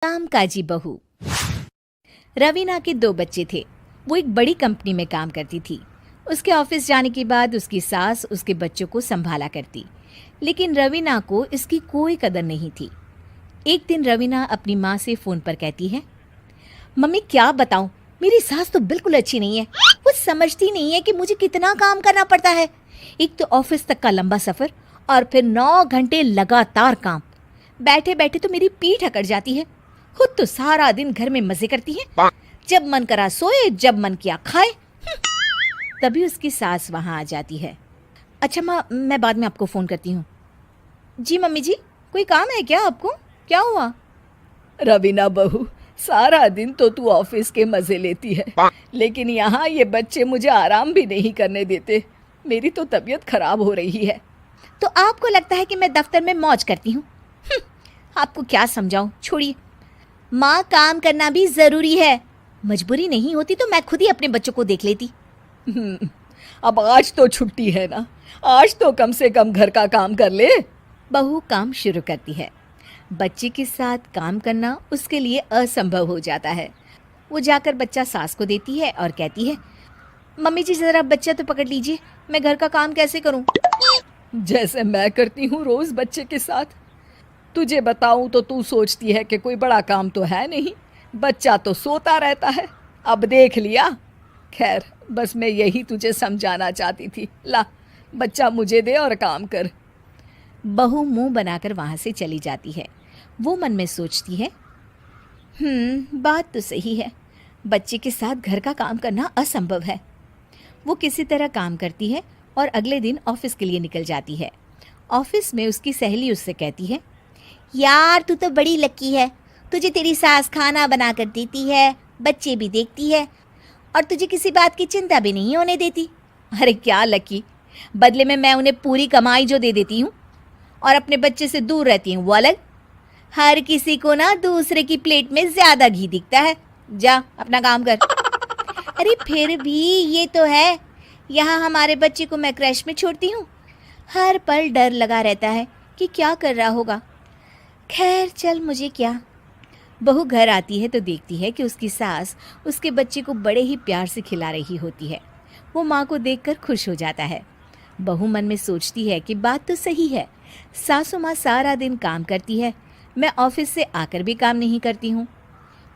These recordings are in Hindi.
कामकाजी बहू। रवीना के 2 बच्चे थे। वो एक बड़ी कंपनी में काम करती थी। उसके ऑफिस जाने के बाद उसकी सास उसके बच्चों को संभाला करती, लेकिन रवीना को इसकी कोई कदर नहीं थी। एक दिन रवीना अपनी माँ से फ़ोन पर कहती है, मम्मी क्या बताऊं, मेरी सास तो बिल्कुल अच्छी नहीं है। वो समझती नहीं है कि मुझे कितना काम करना पड़ता है। एक तो ऑफिस तक का लंबा सफ़र और फिर 9 घंटे लगातार काम। बैठे बैठे तो मेरी पीठ अकड़ जाती है। खुद तो सारा दिन घर में मजे करती है, जब मन करा सोए, जब मन किया खाए। तभी उसकी सास वहाँ आ जाती है। अच्छा माँ, मैं बाद में आपको फ़ोन करती हूँ। जी मम्मी जी, कोई काम है क्या आपको? क्या हुआ? रवीना बहू, सारा दिन तो तू ऑफिस के मजे लेती है, लेकिन यहाँ ये बच्चे मुझे आराम भी नहीं करने देते। मेरी तो तबीयत खराब हो रही है। तो आपको लगता है कि मैं दफ्तर में मौज करती हूँ? आपको क्या समझाऊं, छोड़िए। माँ, काम करना भी ज़रूरी है। मजबूरी नहीं होती तो मैं खुद ही अपने बच्चों को देख लेती। अब आज तो छुट्टी है ना, आज तो कम से कम घर का काम कर ले। बहू काम शुरू करती है। बच्चे के साथ काम करना उसके लिए असंभव हो जाता है। वो जाकर बच्चा सास को देती है और कहती है, मम्मी जी ज़रा बच्चा तो पकड़ लीजिए, मैं घर का काम कैसे करूं? जैसे मैं करती हूँ रोज बच्चे के साथ। तुझे बताऊं तो तू सोचती है कि कोई बड़ा काम तो है नहीं, बच्चा तो सोता रहता है। अब देख लिया। खैर, बस मैं यही तुझे समझाना चाहती थी। ला, बच्चा मुझे दे और काम कर। बहू मुंह बनाकर वहाँ से चली जाती है। वो मन में सोचती है, बात तो सही है, बच्चे के साथ घर का काम करना असंभव है। वो किसी तरह काम करती है और अगले दिन ऑफिस के लिए निकल जाती है। ऑफिस में उसकी सहेली उससे कहती है, यार तू तो बड़ी लकी है, तुझे तेरी सास खाना बना कर देती है, बच्चे भी देखती है और तुझे किसी बात की चिंता भी नहीं होने देती। अरे क्या लकी, बदले में मैं उन्हें पूरी कमाई जो दे देती हूँ और अपने बच्चे से दूर रहती हूँ वो अलग। हर किसी को ना दूसरे की प्लेट में ज़्यादा घी दिखता है। जा अपना काम कर। अरे फिर भी ये तो है, यहाँ हमारे बच्चे को मैं क्रैश में छोड़ती हूँ, हर पल डर लगा रहता है कि क्या कर रहा होगा। खैर चल, मुझे क्या। बहू घर आती है तो देखती है कि उसकी सास उसके बच्चे को बड़े ही प्यार से खिला रही होती है। वो माँ को देखकर खुश हो जाता है। बहू मन में सोचती है कि बात तो सही है, सासू माँ सारा दिन काम करती है, मैं ऑफिस से आकर भी काम नहीं करती हूँ।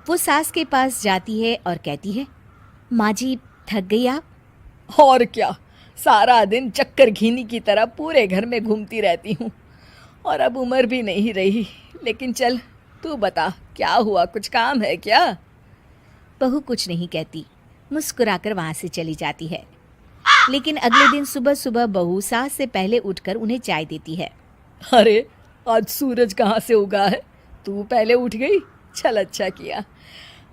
वो सास के पास जाती है और कहती है, माँ जी थक गई आप? और क्या, सारा दिन चक्कर घीनी की तरह पूरे घर में घूमती रहती हूँ और अब उम्र भी नहीं रही। लेकिन चल, तू बता क्या हुआ, कुछ काम है क्या? बहू कुछ नहीं कहती, मुस्कुराकर वहाँ से चली जाती है। लेकिन अगले दिन सुबह सुबह बहू सास से पहले उठकर उन्हें चाय देती है। अरे, आज सूरज कहाँ से उगा है? तू पहले उठ गई? चल, अच्छा किया,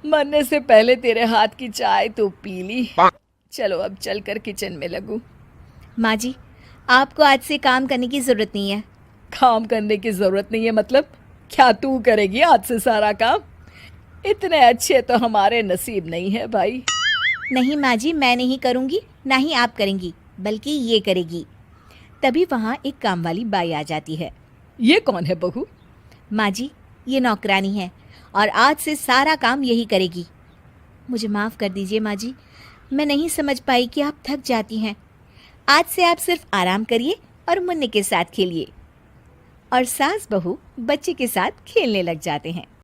मरने से पहले तेरे हाथ की चाय तो पी ली। चलो अब चलकर किचन में लगूं। माँ जी, आपको आज से काम करने की ज़रूरत नहीं है। काम करने की ज़रूरत नहीं है मतलब? क्या तू करेगी आज से सारा काम? इतने अच्छे तो हमारे नसीब नहीं है भाई। नहीं माँ जी, मैं नहीं करूँगी, ना ही आप करेंगी, बल्कि ये करेगी। तभी वहाँ एक काम वाली बाई आ जाती है। ये कौन है बहू? माँ जी, ये नौकरानी है और आज से सारा काम यही करेगी। मुझे माफ़ कर दीजिए माँ जी, मैं नहीं समझ पाई कि आप थक जाती हैं। आज से आप सिर्फ आराम करिए और मुन्ने के साथ खेलिए। और सास बहू बच्चे के साथ खेलने लग जाते हैं।